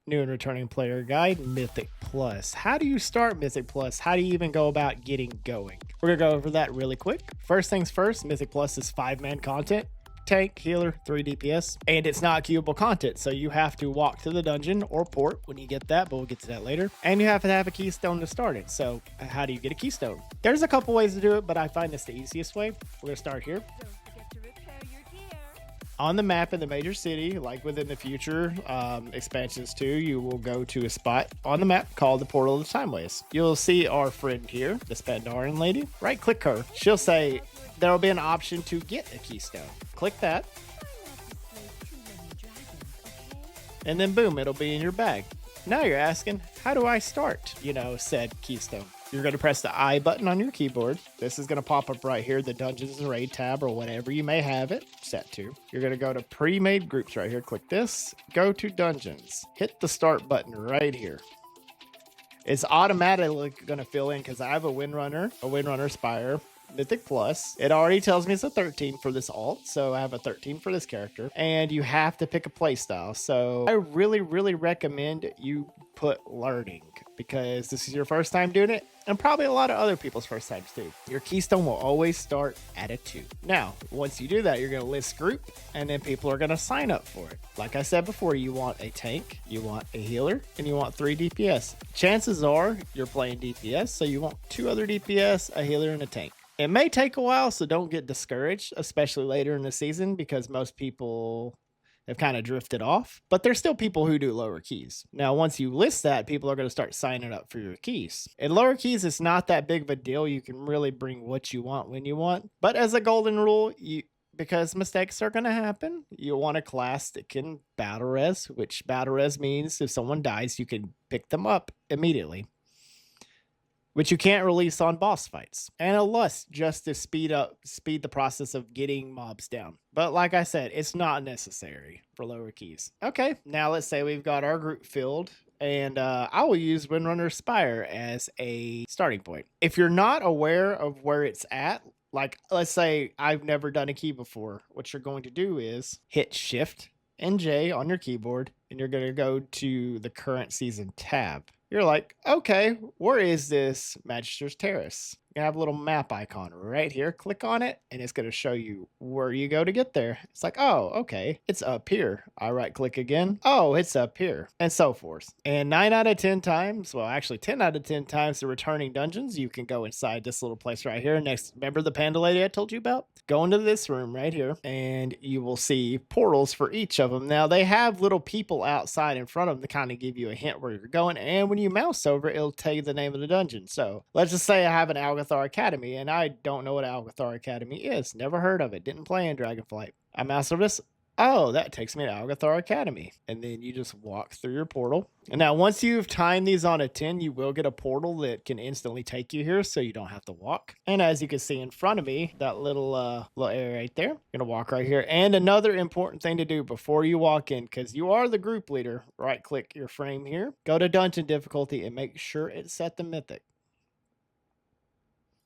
New and returning player guide, Mythic Plus. How do you start Mythic Plus? How do you even go about getting going? We're gonna go over that really quick. First things first, Mythic Plus is 5-man content. Tank, healer, 3 DPS, and it's not queuable content, so you have to walk to the dungeon or port when you get that, but we'll get to that later. And you have to have a keystone to start it. So how do you get a keystone? There's a couple ways to do it, but I find this the easiest way. We're gonna start here. On the map in the major city, like within the future expansions too, you will go to a spot on the map called the Portal of the Timeways. You'll see our friend here, this Pandaren lady. Right click her. She'll say there will be an option to get a keystone. Click that. And then boom, it'll be in your bag. Now you're asking, how do I start, said keystone? You're going to press the I button on your keyboard. This is going to pop up right here, the Dungeons and Raid tab or whatever you may have it set to. You're going to go to pre-made groups right here. Click this, go to Dungeons. Hit the start button right here. It's automatically going to fill in because I have a Windrunner Spire, Mythic Plus. It already tells me it's a 13 for this alt, so I have a 13 for this character. And you have to pick a playstyle. So I really, really recommend you put learning because this is your first time doing it and probably a lot of other people's first times too. Your keystone will always start at a 2. Now, once you do that, you're going to list group and then people are going to sign up for it. Like I said before, you want a tank, you want a healer, and you want 3 DPS. Chances are you're playing DPS, so you want 2 other DPS, a healer, and a tank. It may take a while, so don't get discouraged, especially later in the season because most people have kind of drifted off, but there's still people who do lower keys. Now, once you list that, people are going to start signing up for your keys. In lower keys, it's not that big of a deal. You can really bring what you want when you want. But as a golden rule, because mistakes are going to happen, you want a class that can battle res, which battle res means if someone dies, you can pick them up immediately, which you can't release on boss fights, and a lust just to speed the process of getting mobs down. But like I said, it's not necessary for lower keys. Okay, now let's say we've got our group filled, and I will use Windrunner Spire as a starting point. If you're not aware of where it's at, like let's say I've never done a key before, what you're going to do is hit Shift and J on your keyboard, and you're going to go to the current season tab. You're like, okay, where is this Magister's Terrace? You have a little map icon right here. Click on it, and it's going to show you where you go to get there. It's like, oh, okay, it's up here. I right click again. Oh, it's up here, and so forth. And 9 out of 10 times, well, actually 10 out of 10 times, the returning dungeons, you can go inside this little place right here. Next, remember the panda lady I told you about? Go into this room right here, and you will see portals for each of them. Now, they have little people outside in front of them to kind of give you a hint where you're going, and when you mouse over it, it'll tell you the name of the dungeon. So let's just say I have an Algothar Academy, and I don't know what Algothar Academy is. Never heard of it. Didn't play in Dragonflight. I mouse over this. Oh, that takes me to Algothar Academy. And then you just walk through your portal. And now once you've timed these on a 10, you will get a portal that can instantly take you here so you don't have to walk. And as you can see in front of me, that little area right there, you're gonna walk right here. And another important thing to do before you walk in, because you are the group leader, right click your frame here, go to dungeon difficulty and make sure it's set to mythic.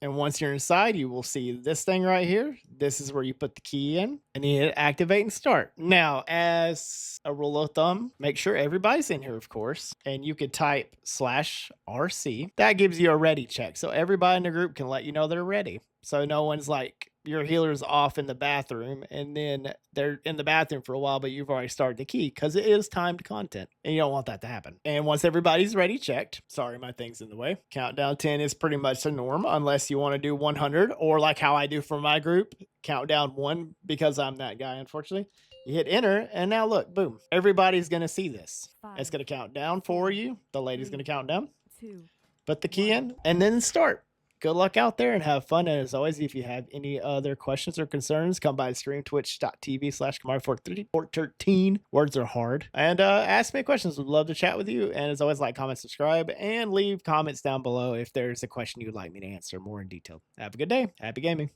And once you're inside, you will see this thing right here. This is where you put the key in and you hit activate and start. Now, as a rule of thumb, make sure everybody's in here, of course, and you could type /RC. That gives you a ready check. So everybody in the group can let you know they're ready. So no one's like, your healer's off in the bathroom and then they're in the bathroom for a while, but you've already started the key because it is timed content and you don't want that to happen. And once everybody's ready checked, sorry, my thing's in the way. Countdown 10 is pretty much the norm unless you want to do 100 or like how I do for my group, countdown 1 because I'm that guy, unfortunately. You hit enter and now look, boom, everybody's going to see this. It's going to count down for you. The lady's going to count down. Put the key in and then start. Good luck out there and have fun. And as always, if you have any other questions or concerns, come by the stream, twitch.tv/Kamari413. Words are hard. And ask me questions. Would love to chat with you. And as always, like, comment, subscribe, and leave comments down below if there's a question you'd like me to answer more in detail. Have a good day. Happy gaming.